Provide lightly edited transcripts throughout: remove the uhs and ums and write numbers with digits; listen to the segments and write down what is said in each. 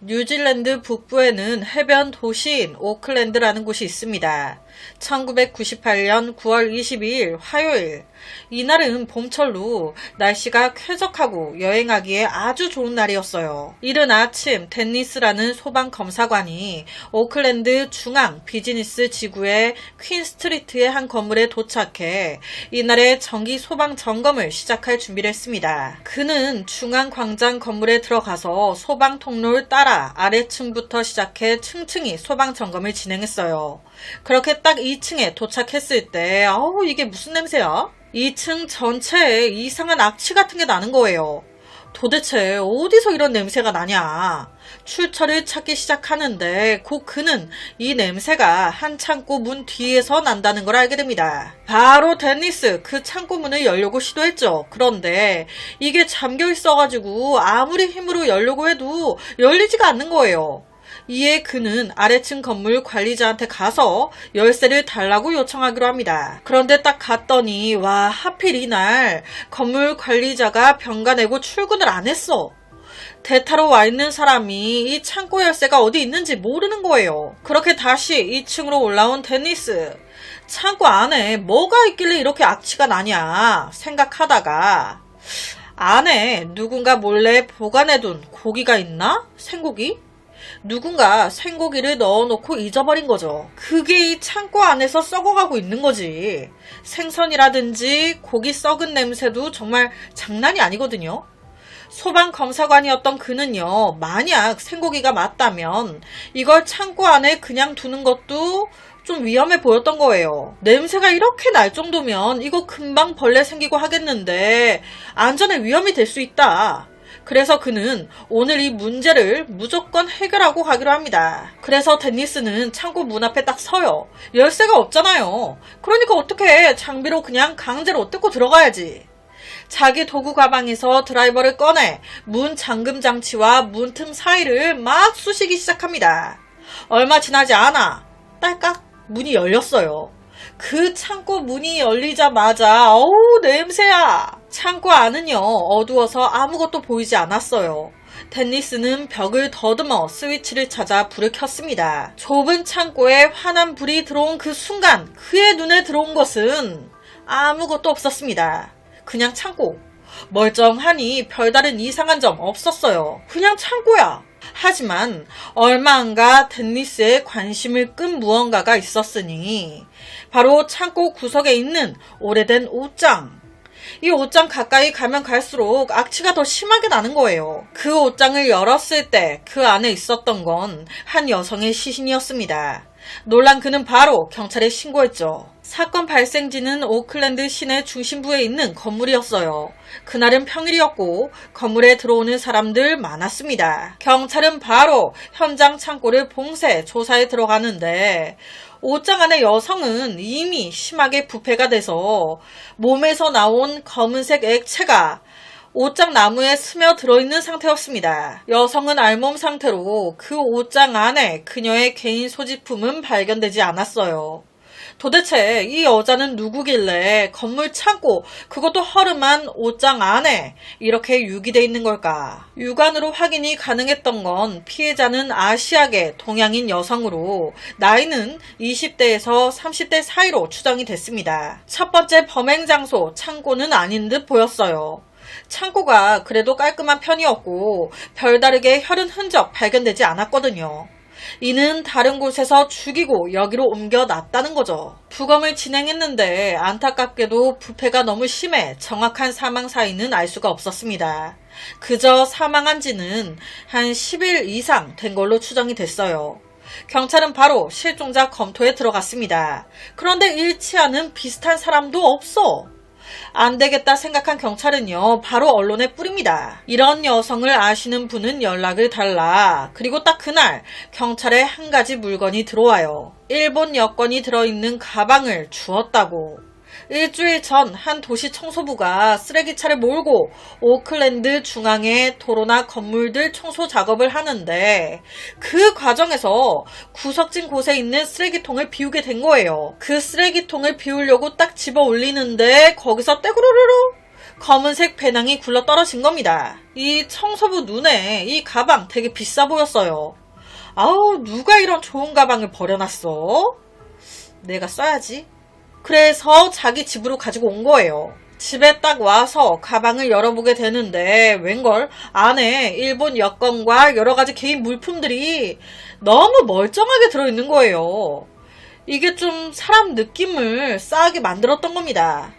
뉴질랜드 북부에는 해변 도시인 오클랜드라는 곳이 있습니다. 1998년 9월 22일 화요일, 이날은 봄철로 날씨가 쾌적하고 여행하기에 아주 좋은 날이었어요. 이른 아침 댄니스라는 소방검사관이 오클랜드 중앙 비즈니스 지구의 퀸스트리트의 한 건물에 도착해 이날의 정기 소방 점검을 시작할 준비를 했습니다. 그는 중앙광장 건물에 들어가서 소방 통로를 따라 아래층부터 시작해 층층이 소방 점검을 진행했어요. 그렇게 딱 2층에 도착했을 때 이게 무슨 냄새야? 2층 전체에 이상한 악취 같은 게 나는 거예요. 도대체 어디서 이런 냄새가 나냐? 출처를 찾기 시작하는데 곧 그는 이 냄새가 한 창고 문 뒤에서 난다는 걸 알게 됩니다. 바로 댄니스 그 창고 문을 열려고 시도했죠. 그런데 이게 잠겨 있어가지고 아무리 힘으로 열려고 해도 열리지가 않는 거예요. 이에 그는 아래층 건물 관리자한테 가서 열쇠를 달라고 요청하기로 합니다. 그런데 딱 갔더니 하필 이날 건물 관리자가 병가 내고 출근을 안 했어. 대타로 와 있는 사람이 이 창고 열쇠가 어디 있는지 모르는 거예요. 그렇게 다시 2층으로 올라온 댄니스. 창고 안에 뭐가 있길래 이렇게 악취가 나냐 생각하다가 안에 누군가 몰래 보관해둔 고기가 있나? 생고기? 누군가 생고기를 넣어놓고 잊어버린 거죠. 그게 이 창고 안에서 썩어가고 있는 거지. 생선이라든지 고기 썩은 냄새도 정말 장난이 아니거든요. 소방검사관이었던 그는요, 만약 생고기가 맞다면 이걸 창고 안에 그냥 두는 것도 좀 위험해 보였던 거예요. 냄새가 이렇게 날 정도면 이거 금방 벌레 생기고 하겠는데 안전에 위험이 될 수 있다. 그래서 그는 오늘 이 문제를 무조건 해결하고 가기로 합니다. 그래서 댄니스는 창고 문 앞에 딱 서요. 열쇠가 없잖아요. 그러니까 어떻게 장비로 그냥 강제로 뜯고 들어가야지. 자기 도구 가방에서 드라이버를 꺼내 문 잠금 장치와 문틈 사이를 막 쑤시기 시작합니다. 얼마 지나지 않아 딸깍 문이 열렸어요. 그 창고 문이 열리자마자 냄새야. 창고 안은요 어두워서 아무것도 보이지 않았어요. 댄니스는 벽을 더듬어 스위치를 찾아 불을 켰습니다. 좁은 창고에 환한 불이 들어온 그 순간 그의 눈에 들어온 것은 아무것도 없었습니다. 그냥 창고. 멀쩡하니 별다른 이상한 점 없었어요. 그냥 창고야. 하지만 얼마 안가 댄니스의 관심을 끈 무언가가 있었으니 바로 창고 구석에 있는 오래된 옷장. 이 옷장 가까이 가면 갈수록 악취가 더 심하게 나는 거예요. 그 옷장을 열었을 때 그 안에 있었던 건 한 여성의 시신이었습니다. 놀란 그는 바로 경찰에 신고했죠. 사건 발생지는 오클랜드 시내 중심부에 있는 건물이었어요. 그날은 평일이었고 건물에 들어오는 사람들 많았습니다. 경찰은 바로 현장 창고를 봉쇄 조사에 들어가는데 옷장 안의 여성은 이미 심하게 부패가 돼서 몸에서 나온 검은색 액체가 옷장 나무에 스며들어 있는 상태였습니다. 여성은 알몸 상태로 그 옷장 안에 그녀의 개인 소지품은 발견되지 않았어요. 도대체 이 여자는 누구길래 건물 창고, 그것도 허름한 옷장 안에 이렇게 유기돼 있는 걸까? 육안으로 확인이 가능했던 건 피해자는 아시아계 동양인 여성으로 나이는 20대에서 30대 사이로 추정이 됐습니다. 첫 번째 범행 장소 창고는 아닌 듯 보였어요. 창고가 그래도 깔끔한 편이었고 별다르게 혈흔 흔적 발견되지 않았거든요. 이는 다른 곳에서 죽이고 여기로 옮겨놨다는 거죠. 부검을 진행했는데 안타깝게도 부패가 너무 심해 정확한 사망 사인은 알 수가 없었습니다. 그저 사망한 지는 한 10일 이상 된 걸로 추정이 됐어요. 경찰은 바로 실종자 검토에 들어갔습니다. 그런데 일치하는 비슷한 사람도 없어. 안 되겠다 생각한 경찰은요 바로 언론에 뿌립니다. 이런 여성을 아시는 분은 연락을 달라. 그리고 딱 그날 경찰에 한 가지 물건이 들어와요. 일본 여권이 들어있는 가방을 주었다고. 일주일 전 한 도시 청소부가 쓰레기차를 몰고 오클랜드 중앙의 도로나 건물들 청소 작업을 하는데 그 과정에서 구석진 곳에 있는 쓰레기통을 비우게 된 거예요. 그 쓰레기통을 비우려고 딱 집어 올리는데 거기서 떼구르르르 검은색 배낭이 굴러 떨어진 겁니다. 이 청소부 눈에 이 가방 되게 비싸 보였어요. 아우, 누가 이런 좋은 가방을 버려놨어? 내가 써야지. 그래서 자기 집으로 가지고 온 거예요. 집에 딱 와서 가방을 열어보게 되는데 웬걸 안에 일본 여권과 여러가지 개인 물품들이 너무 멀쩡하게 들어있는 거예요. 이게 좀 사람 느낌을 싸하게 만들었던 겁니다.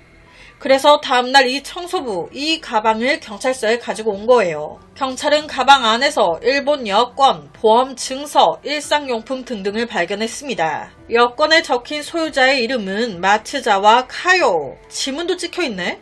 그래서 다음날 이 청소부 이 가방을 경찰서에 가지고 온 거예요. 경찰은 가방 안에서 일본 여권, 보험 증서, 일상용품 등등을 발견했습니다. 여권에 적힌 소유자의 이름은 마츠자와 카요. 지문도 찍혀있네?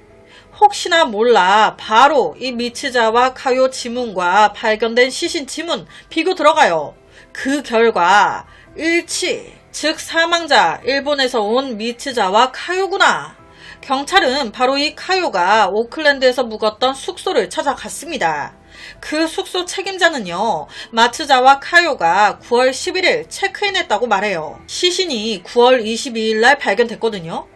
혹시나 몰라 바로 이 미츠자와 카요 지문과 발견된 시신 지문 비교 들어가요. 그 결과 일치, 즉 사망자 일본에서 온 미츠자와 카요구나. 경찰은 바로 이 카요가 오클랜드에서 묵었던 숙소를 찾아갔습니다. 그 숙소 책임자는요, 마츠자와 카요가 9월 11일 체크인했다고 말해요. 시신이 9월 22일 날 발견됐거든요.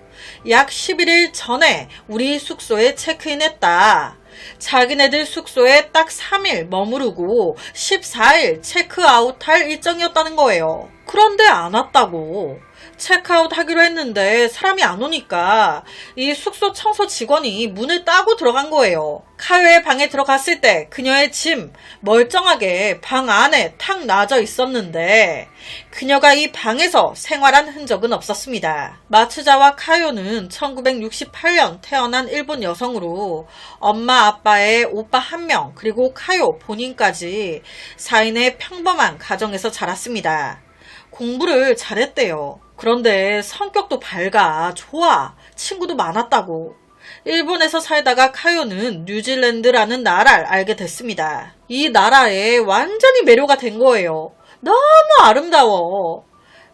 약 11일 전에 우리 숙소에 체크인했다. 자기네들 숙소에 딱 3일 머무르고 14일 체크아웃할 일정이었다는 거예요. 그런데 안 왔다고. 체크아웃 하기로 했는데 사람이 안 오니까 이 숙소 청소 직원이 문을 따고 들어간 거예요. 카요의 방에 들어갔을 때 그녀의 짐 멀쩡하게 방 안에 탁 놔져 있었는데 그녀가 이 방에서 생활한 흔적은 없었습니다. 마츠자와 카요는 1968년 태어난 일본 여성으로 엄마 아빠의 오빠 1명 그리고 카요 본인까지 4인의 평범한 가정에서 자랐습니다. 공부를 잘했대요. 그런데 성격도 밝아, 좋아, 친구도 많았다고. 일본에서 살다가 카요는 뉴질랜드라는 나라를 알게 됐습니다. 이 나라에 완전히 매료가 된 거예요. 너무 아름다워.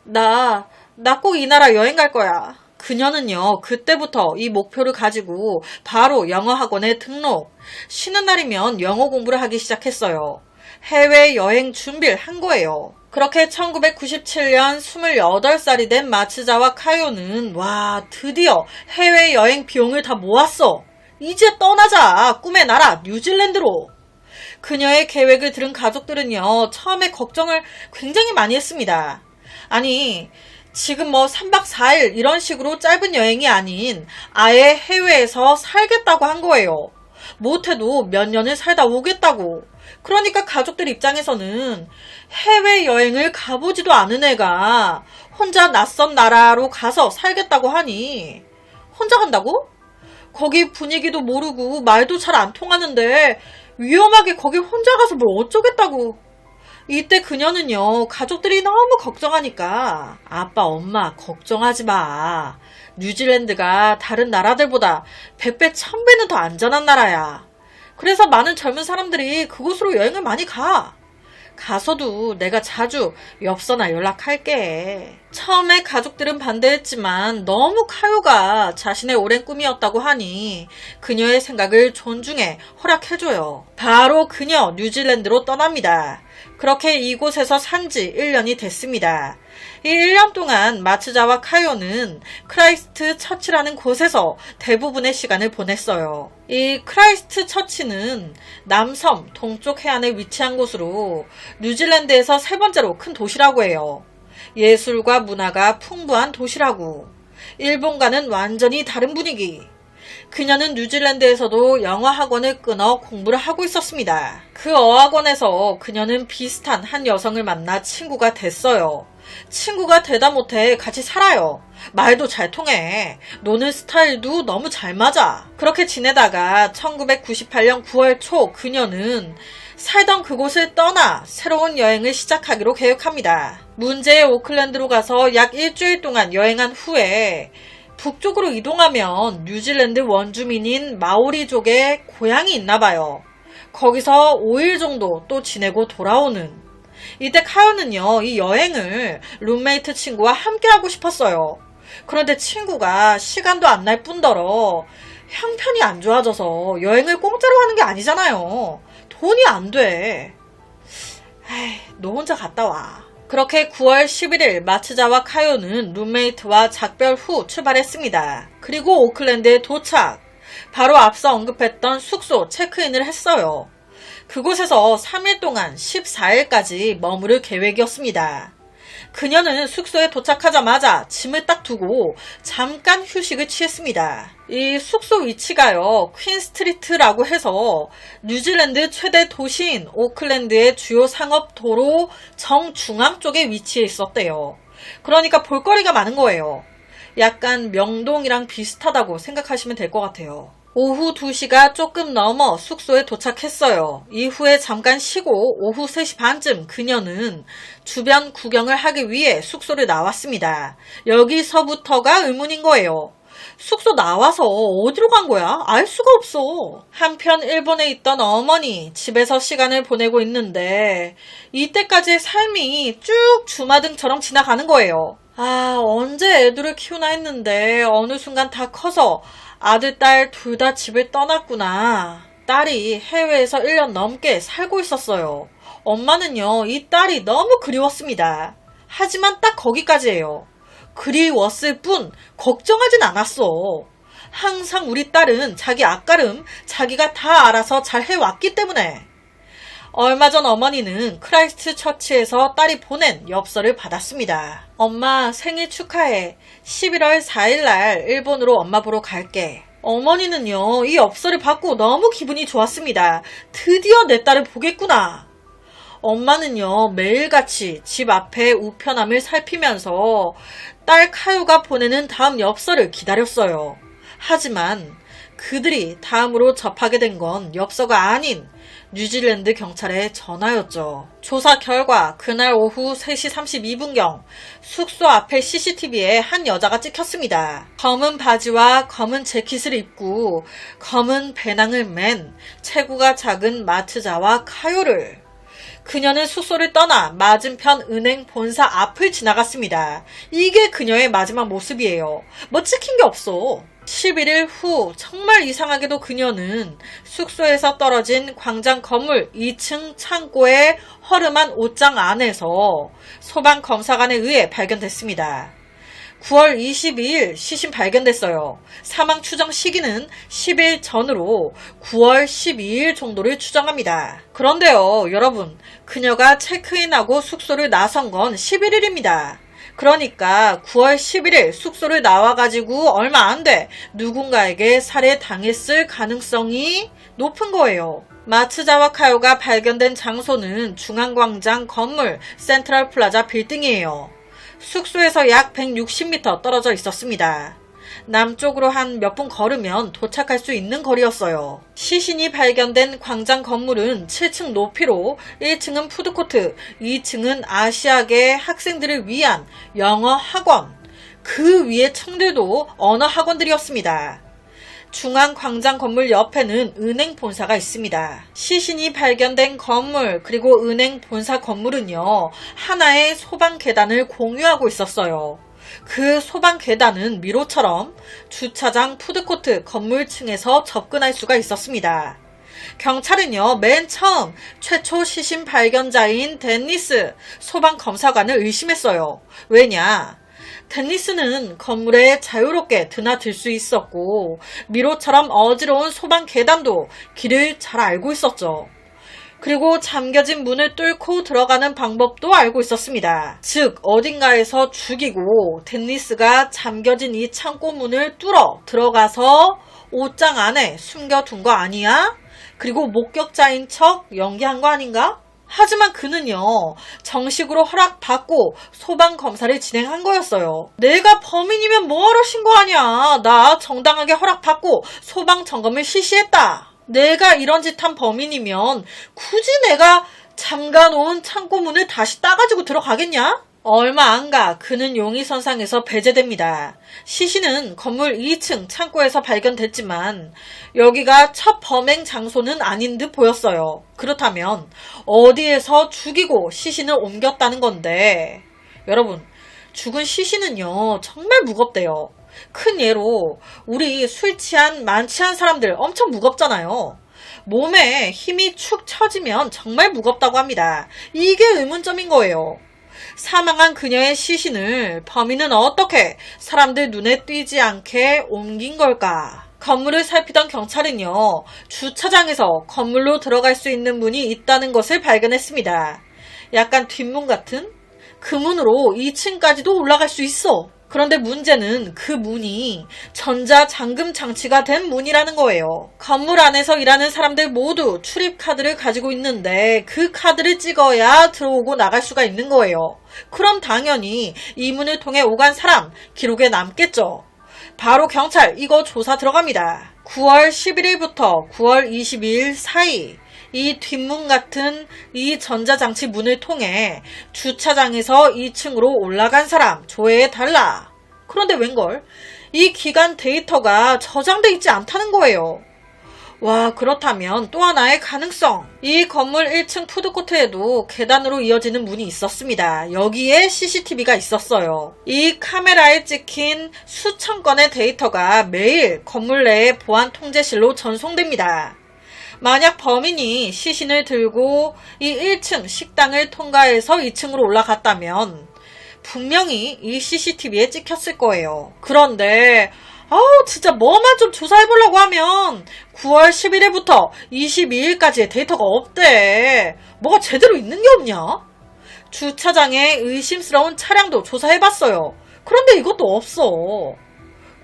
나 꼭 이 나라 여행 갈 거야. 그녀는요, 그때부터 이 목표를 가지고 바로 영어 학원에 등록. 쉬는 날이면 영어 공부를 하기 시작했어요. 해외여행 준비를 한 거예요. 그렇게 1997년 28살이 된 마츠자와 카요는 드디어 해외여행 비용을 다 모았어. 이제 떠나자. 꿈의 나라 뉴질랜드로. 그녀의 계획을 들은 가족들은요, 처음에 걱정을 굉장히 많이 했습니다. 아니, 지금 3박 4일 이런 식으로 짧은 여행이 아닌 아예 해외에서 살겠다고 한 거예요. 못해도 몇 년을 살다 오겠다고. 그러니까 가족들 입장에서는 해외여행을 가보지도 않은 애가 혼자 낯선 나라로 가서 살겠다고 하니 혼자 간다고? 거기 분위기도 모르고 말도 잘 안 통하는데 위험하게 거기 혼자 가서 뭘 어쩌겠다고. 이때 그녀는요, 가족들이 너무 걱정하니까 아빠 엄마 걱정하지 마. 뉴질랜드가 다른 나라들보다 100배 1000배는 더 안전한 나라야. 그래서 많은 젊은 사람들이 그곳으로 여행을 많이 가. 가서도 내가 자주 엽서나 연락할게. 처음에 가족들은 반대했지만 너무 카요가 자신의 오랜 꿈이었다고 하니 그녀의 생각을 존중해 허락해줘요. 바로 그녀 뉴질랜드로 떠납니다. 그렇게 이곳에서 산지 1년이 됐습니다. 이 1년 동안 마츠자와 카요는 크라이스트 처치라는 곳에서 대부분의 시간을 보냈어요. 이 크라이스트 처치는 남섬 동쪽 해안에 위치한 곳으로 뉴질랜드에서 세 번째로 큰 도시라고 해요. 예술과 문화가 풍부한 도시라고. 일본과는 완전히 다른 분위기. 그녀는 뉴질랜드에서도 영어 학원을 끊어 공부를 하고 있었습니다. 그 어학원에서 그녀는 비슷한 한 여성을 만나 친구가 됐어요. 친구가 되다 못해 같이 살아요. 말도 잘 통해. 노는 스타일도 너무 잘 맞아. 그렇게 지내다가 1998년 9월 초 그녀는 살던 그곳을 떠나 새로운 여행을 시작하기로 계획합니다. 문제의 오클랜드로 가서 약 일주일 동안 여행한 후에 북쪽으로 이동하면 뉴질랜드 원주민인 마오리족의 고향이 있나봐요. 거기서 5일 정도 또 지내고 돌아오는. 이때 카요는요, 이 여행을 룸메이트 친구와 함께 하고 싶었어요. 그런데 친구가 시간도 안 날 뿐더러 형편이 안 좋아져서 여행을 공짜로 하는 게 아니잖아요. 돈이 안 돼. 에이, 너 혼자 갔다 와. 그렇게 9월 11일 마츠자와 카요는 룸메이트와 작별 후 출발했습니다. 그리고 오클랜드에 도착. 바로 앞서 언급했던 숙소 체크인을 했어요. 그곳에서 3일 동안 14일까지 머무를 계획이었습니다. 그녀는 숙소에 도착하자마자 짐을 딱 두고 잠깐 휴식을 취했습니다. 이 숙소 위치가요, 퀸스트리트라고 해서 뉴질랜드 최대 도시인 오클랜드의 주요 상업도로 정중앙 쪽에 위치해 있었대요. 그러니까 볼거리가 많은 거예요. 약간 명동이랑 비슷하다고 생각하시면 될 것 같아요. 오후 2시가 조금 넘어 숙소에 도착했어요. 이후에 잠깐 쉬고 오후 3시 반쯤 그녀는 주변 구경을 하기 위해 숙소를 나왔습니다. 여기서부터가 의문인 거예요. 숙소 나와서 어디로 간 거야? 알 수가 없어. 한편 일본에 있던 어머니 집에서 시간을 보내고 있는데 이때까지의 삶이 쭉 주마등처럼 지나가는 거예요. 언제 애들을 키우나 했는데 어느 순간 다 커서 아들, 딸 둘 다 집을 떠났구나. 딸이 해외에서 1년 넘게 살고 있었어요. 엄마는요, 이 딸이 너무 그리웠습니다. 하지만 딱 거기까지예요. 그리웠을 뿐 걱정하진 않았어. 항상 우리 딸은 자기 앞가름 자기가 다 알아서 잘 해왔기 때문에. 얼마 전 어머니는 크라이스트 처치에서 딸이 보낸 엽서를 받았습니다. 엄마 생일 축하해. 11월 4일날 일본으로 엄마 보러 갈게. 어머니는요, 이 엽서를 받고 너무 기분이 좋았습니다. 드디어 내 딸을 보겠구나. 엄마는요, 매일같이 집 앞에 우편함을 살피면서 딸 카유가 보내는 다음 엽서를 기다렸어요. 하지만 그들이 다음으로 접하게 된 건 엽서가 아닌 뉴질랜드 경찰의 전화였죠. 조사 결과 그날 오후 3시 32분경 숙소 앞에 CCTV에 한 여자가 찍혔습니다. 검은 바지와 검은 재킷을 입고 검은 배낭을 맨 체구가 작은 마트자와 카요를. 그녀는 숙소를 떠나 맞은편 은행 본사 앞을 지나갔습니다. 이게 그녀의 마지막 모습이에요. 뭐 찍힌 게 없어. 11일 후 정말 이상하게도 그녀는 숙소에서 떨어진 광장 건물 2층 창고의 허름한 옷장 안에서 소방검사관에 의해 발견됐습니다. 9월 22일 시신 발견됐어요. 사망 추정 시기는 10일 전으로 9월 12일 정도를 추정합니다. 그런데요, 여러분, 그녀가 체크인하고 숙소를 나선 건 11일입니다. 그러니까 9월 11일 숙소를 나와가지고 얼마 안 돼 누군가에게 살해당했을 가능성이 높은 거예요. 마츠자와 카요가 발견된 장소는 중앙광장 건물 센트럴 플라자 빌딩이에요. 숙소에서 약 160m 떨어져 있었습니다. 남쪽으로 한 몇 분 걸으면 도착할 수 있는 거리였어요. 시신이 발견된 광장 건물은 7층 높이로 1층은 푸드코트, 2층은 아시아계 학생들을 위한 영어 학원, 그 위에 층들도 언어 학원들이었습니다. 중앙 광장 건물 옆에는 은행 본사가 있습니다. 시신이 발견된 건물 그리고 은행 본사 건물은요, 하나의 소방 계단을 공유하고 있었어요. 그 소방 계단은 미로처럼 주차장 푸드코트 건물층에서 접근할 수가 있었습니다. 경찰은요, 맨 처음 최초 시신 발견자인 데니스 소방검사관을 의심했어요. 왜냐? 데니스는 건물에 자유롭게 드나들 수 있었고 미로처럼 어지러운 소방 계단도 길을 잘 알고 있었죠. 그리고 잠겨진 문을 뚫고 들어가는 방법도 알고 있었습니다. 즉 어딘가에서 죽이고 데니스가 잠겨진 이 창고 문을 뚫어 들어가서 옷장 안에 숨겨둔 거 아니야? 그리고 목격자인 척 연기한 거 아닌가? 하지만 그는요, 정식으로 허락받고 소방검사를 진행한 거였어요. 내가 범인이면 뭐하러 신고하냐? 나 정당하게 허락받고 소방점검을 실시했다. 내가 이런 짓 한 범인이면 굳이 내가 잠가놓은 창고문을 다시 따가지고 들어가겠냐? 얼마 안 가 그는 용의선상에서 배제됩니다. 시신은 건물 2층 창고에서 발견됐지만 여기가 첫 범행 장소는 아닌 듯 보였어요. 그렇다면 어디에서 죽이고 시신을 옮겼다는 건데, 여러분, 죽은 시신은요 정말 무겁대요. 큰 예로 우리 술 취한 만취한 사람들 엄청 무겁잖아요. 몸에 힘이 축 처지면 정말 무겁다고 합니다. 이게 의문점인 거예요. 사망한 그녀의 시신을 범인은 어떻게 사람들 눈에 띄지 않게 옮긴 걸까? 건물을 살피던 경찰은요, 주차장에서 건물로 들어갈 수 있는 문이 있다는 것을 발견했습니다. 약간 뒷문 같은? 그 문으로 2층까지도 올라갈 수 있어. 그런데 문제는 그 문이 전자잠금 장치가 된 문이라는 거예요. 건물 안에서 일하는 사람들 모두 출입카드를 가지고 있는데 그 카드를 찍어야 들어오고 나갈 수가 있는 거예요. 그럼 당연히 이 문을 통해 오간 사람 기록에 남겠죠. 바로 경찰 이거 조사 들어갑니다. 9월 11일부터 9월 22일 사이 이 뒷문 같은 이 전자장치 문을 통해 주차장에서 2층으로 올라간 사람 조회해달라. 그런데 웬걸? 이 기간 데이터가 저장돼 있지 않다는 거예요. 와, 그렇다면 또 하나의 가능성. 이 건물 1층 푸드코트에도 계단으로 이어지는 문이 있었습니다. 여기에 CCTV가 있었어요. 이 카메라에 찍힌 수천 건의 데이터가 매일 건물 내의 보안 통제실로 전송됩니다. 만약 범인이 시신을 들고 이 1층 식당을 통과해서 2층으로 올라갔다면 분명히 이 CCTV에 찍혔을 거예요. 그런데 진짜 뭐만 좀 조사해보려고 하면 9월 11일부터 22일까지의 데이터가 없대. 뭐가 제대로 있는 게 없냐? 주차장에 의심스러운 차량도 조사해봤어요. 그런데 이것도 없어.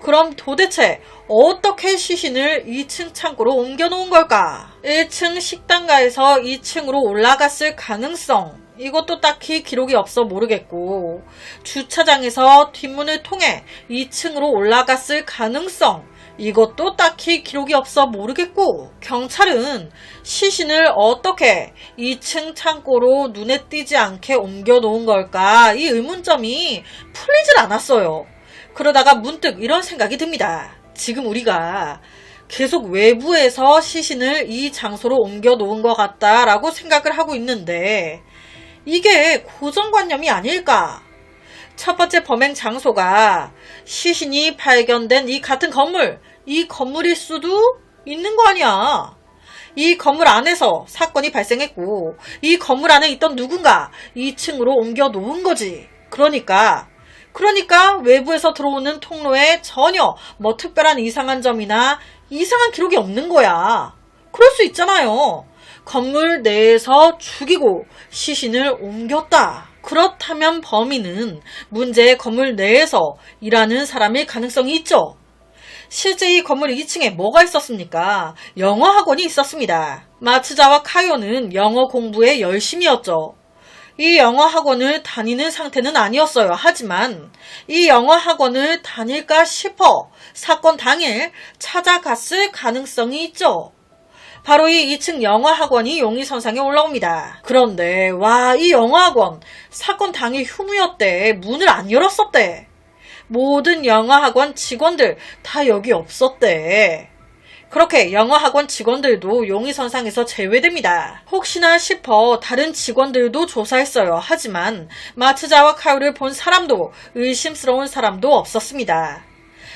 그럼 도대체 어떻게 시신을 2층 창고로 옮겨놓은 걸까? 1층 식당가에서 2층으로 올라갔을 가능성, 이것도 딱히 기록이 없어 모르겠고, 주차장에서 뒷문을 통해 2층으로 올라갔을 가능성, 이것도 딱히 기록이 없어 모르겠고, 경찰은 시신을 어떻게 2층 창고로 눈에 띄지 않게 옮겨놓은 걸까? 이 의문점이 풀리질 않았어요. 그러다가 문득 이런 생각이 듭니다. 지금 우리가 계속 외부에서 시신을 이 장소로 옮겨 놓은 것 같다라고 생각을 하고 있는데 이게 고정관념이 아닐까? 첫 번째 범행 장소가 시신이 발견된 이 같은 건물, 이 건물일 수도 있는 거 아니야. 이 건물 안에서 사건이 발생했고 이 건물 안에 있던 누군가 2층으로 옮겨 놓은 거지. 그러니까 외부에서 들어오는 통로에 전혀 뭐 특별한 이상한 점이나 이상한 기록이 없는 거야. 그럴 수 있잖아요. 건물 내에서 죽이고 시신을 옮겼다. 그렇다면 범인은 문제의 건물 내에서 일하는 사람일 가능성이 있죠. 실제 이 건물 2층에 뭐가 있었습니까? 영어 학원이 있었습니다. 마츠자와 카요는 영어 공부에 열심이었죠. 이 영어 학원을 다니는 상태는 아니었어요. 하지만 이 영어 학원을 다닐까 싶어 사건 당일 찾아갔을 가능성이 있죠. 바로 이 2층 영어 학원이 용의선상에 올라옵니다. 그런데 이 영어 학원 사건 당일 휴무였대. 문을 안 열었었대. 모든 영어 학원 직원들 다 여기 없었대. 그렇게 영어학원 직원들도 용의선상에서 제외됩니다. 혹시나 싶어 다른 직원들도 조사했어요. 하지만 마츠자와 카요를 본 사람도 의심스러운 사람도 없었습니다.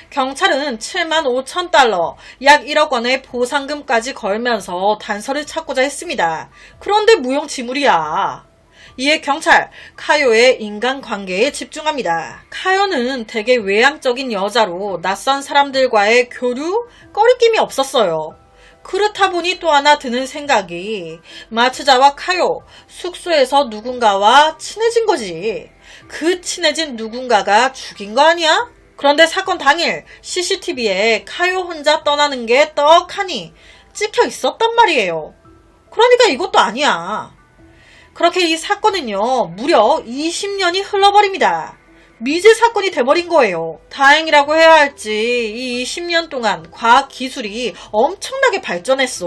경찰은 7만 5천 달러, 약 1억 원의 보상금까지 걸면서 단서를 찾고자 했습니다. 그런데 무용지물이야. 이에 경찰, 카요의 인간관계에 집중합니다. 카요는 되게 외향적인 여자로 낯선 사람들과의 교류, 꺼리낌이 없었어요. 그렇다 보니 또 하나 드는 생각이 마츠자와 카요, 숙소에서 누군가와 친해진 거지. 그 친해진 누군가가 죽인 거 아니야? 그런데 사건 당일 CCTV에 카요 혼자 떠나는 게 떡하니 찍혀 있었단 말이에요. 그러니까 이것도 아니야. 그렇게 이 사건은요, 무려 20년이 흘러버립니다. 미제 사건이 돼버린 거예요. 다행이라고 해야 할지 이 20년 동안 과학기술이 엄청나게 발전했어.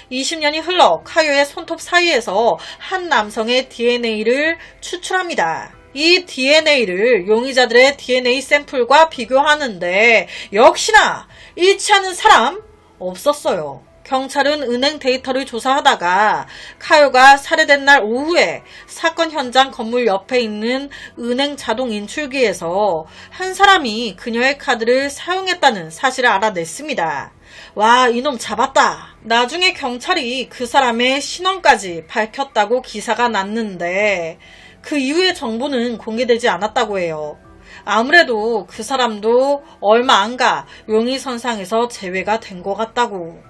20년이 흘러 카요의 손톱 사이에서 한 남성의 DNA를 추출합니다. 이 DNA를 용의자들의 DNA 샘플과 비교하는데 역시나 일치하는 사람 없었어요. 경찰은 은행 데이터를 조사하다가 카요가 살해된 날 오후에 사건 현장 건물 옆에 있는 은행 자동 인출기에서 한 사람이 그녀의 카드를 사용했다는 사실을 알아냈습니다. 와, 이놈 잡았다. 나중에 경찰이 그 사람의 신원까지 밝혔다고 기사가 났는데 그 이후의 정보는 공개되지 않았다고 해요. 아무래도 그 사람도 얼마 안 가 용의선상에서 제외가 된 것 같다고.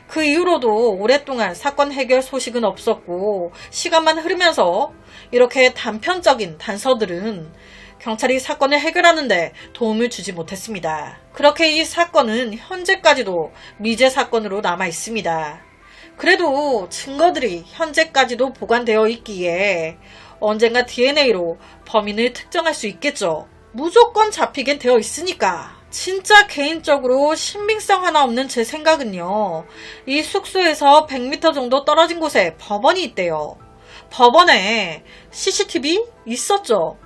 그 이후로도 오랫동안 사건 해결 소식은 없었고 시간만 흐르면서 이렇게 단편적인 단서들은 경찰이 사건을 해결하는데 도움을 주지 못했습니다. 그렇게 이 사건은 현재까지도 미제 사건으로 남아 있습니다. 그래도 증거들이 현재까지도 보관되어 있기에 언젠가 DNA로 범인을 특정할 수 있겠죠. 무조건 잡히긴 되어 있으니까. 진짜 개인적으로 신빙성 하나 없는 제 생각은요. 이 숙소에서 100m 정도 떨어진 곳에 법원이 있대요. 법원에 CCTV 있었죠.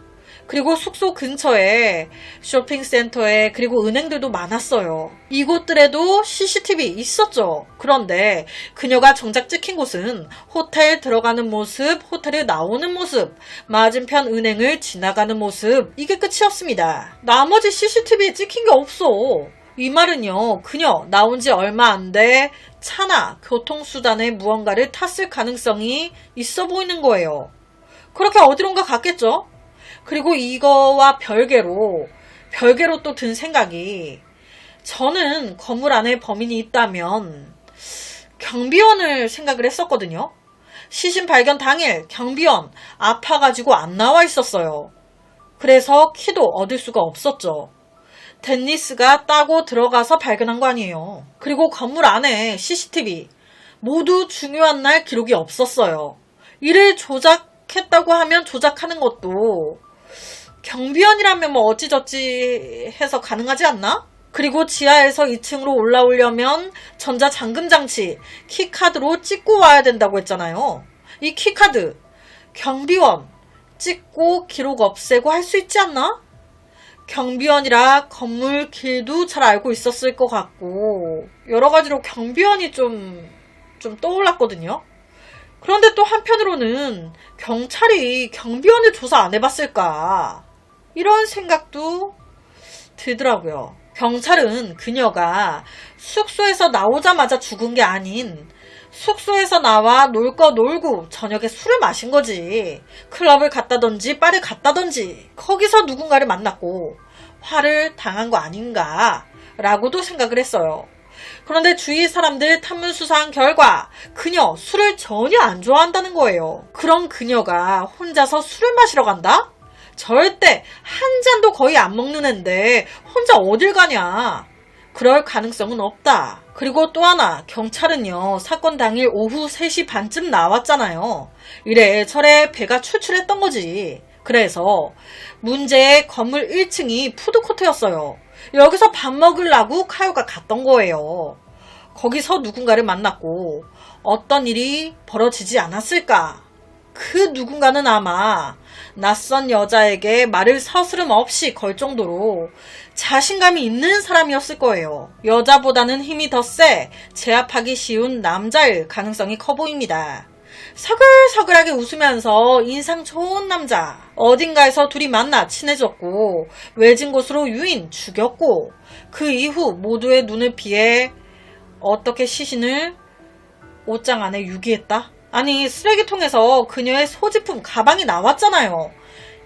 그리고 숙소 근처에 쇼핑센터에 그리고 은행들도 많았어요. 이곳들에도 CCTV 있었죠. 그런데 그녀가 정작 찍힌 곳은 호텔 들어가는 모습, 호텔에 나오는 모습, 맞은편 은행을 지나가는 모습, 이게 끝이었습니다. 나머지 CCTV에 찍힌 게 없어. 이 말은요, 그녀 나온 지 얼마 안 돼 차나 교통수단에 무언가를 탔을 가능성이 있어 보이는 거예요. 그렇게 어디론가 갔겠죠? 그리고 이거와 별개로 또 든 생각이, 저는 건물 안에 범인이 있다면 경비원을 생각을 했었거든요. 시신 발견 당일 경비원 아파가지고 안 나와 있었어요. 그래서 키도 얻을 수가 없었죠. 덴니스가 따고 들어가서 발견한 거 아니에요. 그리고 건물 안에 CCTV 모두 중요한 날 기록이 없었어요. 이를 조작했다고 하면 조작하는 것도 경비원이라면 뭐 어찌저찌 해서 가능하지 않나? 그리고 지하에서 2층으로 올라오려면 전자잠금장치 키카드로 찍고 와야 된다고 했잖아요. 이 키카드 경비원 찍고 기록 없애고 할 수 있지 않나? 경비원이라 건물 길도 잘 알고 있었을 것 같고 여러 가지로 경비원이 좀 떠올랐거든요. 그런데 또 한편으로는 경찰이 경비원을 조사 안 해봤을까? 이런 생각도 들더라고요. 경찰은 그녀가 숙소에서 나오자마자 죽은 게 아닌 숙소에서 나와 놀 거 놀고 저녁에 술을 마신 거지. 클럽을 갔다든지 바를 갔다든지 거기서 누군가를 만났고 화를 당한 거 아닌가 라고도 생각을 했어요. 그런데 주위 사람들 탐문 수사한 결과 그녀 술을 전혀 안 좋아한다는 거예요. 그럼 그녀가 혼자서 술을 마시러 간다? 절대 한 잔도 거의 안 먹는 앤데 혼자 어딜 가냐? 그럴 가능성은 없다. 그리고 또 하나, 경찰은요 사건 당일 오후 3시 반쯤 나왔잖아요. 이래저래 배가 출출했던 거지. 그래서 문제의 건물 1층이 푸드코트였어요. 여기서 밥 먹으려고 카요가 갔던 거예요. 거기서 누군가를 만났고 어떤 일이 벌어지지 않았을까? 그 누군가는 아마 낯선 여자에게 말을 서스름 없이 걸 정도로 자신감이 있는 사람이었을 거예요. 여자보다는 힘이 더 세 제압하기 쉬운 남자일 가능성이 커 보입니다. 서글서글하게 웃으면서 인상 좋은 남자. 어딘가에서 둘이 만나 친해졌고 외진 곳으로 유인 죽였고 그 이후 모두의 눈을 피해 어떻게 시신을 옷장 안에 유기했다? 아니 쓰레기통에서 그녀의 소지품 가방이 나왔잖아요.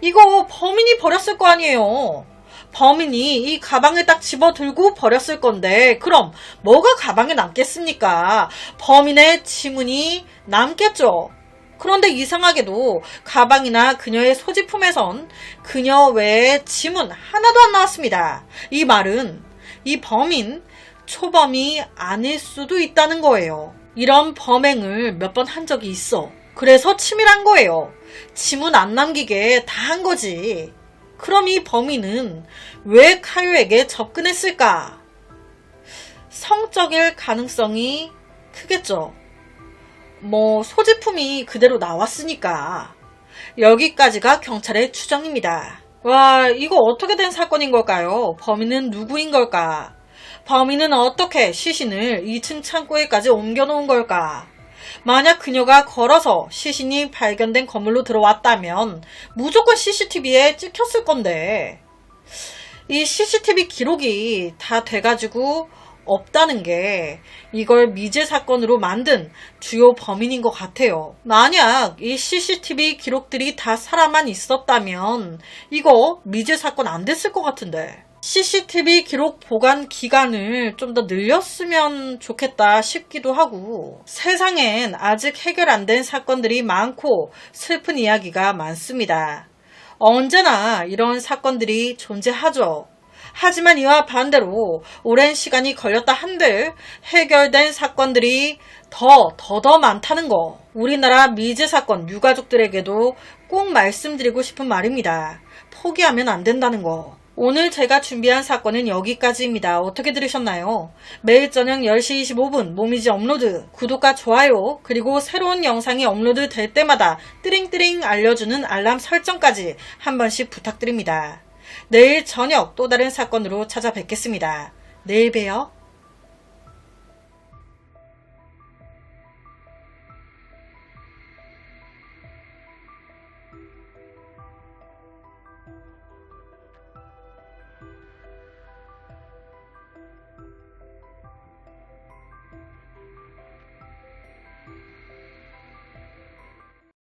이거 범인이 버렸을 거 아니에요. 범인이 이 가방을 딱 집어들고 버렸을 건데 그럼 뭐가 가방에 남겠습니까? 범인의 지문이 남겠죠. 그런데 이상하게도 가방이나 그녀의 소지품에선 그녀 외에 지문 하나도 안 나왔습니다. 이 말은 이 범인 초범이 아닐 수도 있다는 거예요. 이런 범행을 몇 번 한 적이 있어. 그래서 치밀한 거예요. 지문 안 남기게 다 한 거지. 그럼 이 범인은 왜 카요에게 접근했을까? 성적일 가능성이 크겠죠. 뭐 소지품이 그대로 나왔으니까. 여기까지가 경찰의 추정입니다. 와, 이거 어떻게 된 사건인 걸까요? 범인은 누구인 걸까? 범인은 어떻게 시신을 2층 창고에까지 옮겨놓은 걸까? 만약 그녀가 걸어서 시신이 발견된 건물로 들어왔다면 무조건 CCTV에 찍혔을 건데 이 CCTV 기록이 다 돼가지고 없다는 게 이걸 미제 사건으로 만든 주요 범인인 것 같아요. 만약 이 CCTV 기록들이 다 살아만 있었다면 이거 미제 사건 안 됐을 것 같은데. CCTV 기록 보관 기간을 좀 더 늘렸으면 좋겠다 싶기도 하고, 세상엔 아직 해결 안 된 사건들이 많고 슬픈 이야기가 많습니다. 언제나 이런 사건들이 존재하죠. 하지만 이와 반대로 오랜 시간이 걸렸다 한들 해결된 사건들이 더 많다는 거. 우리나라 미제 사건 유가족들에게도 꼭 말씀드리고 싶은 말입니다. 포기하면 안 된다는 거. 오늘 제가 준비한 사건은 여기까지입니다. 어떻게 들으셨나요? 매일 저녁 10시 25분 모미지 업로드, 구독과 좋아요, 그리고 새로운 영상이 업로드 될 때마다 띠링띠링 알려주는 알람 설정까지 한 번씩 부탁드립니다. 내일 저녁 또 다른 사건으로 찾아뵙겠습니다. 내일 봬요.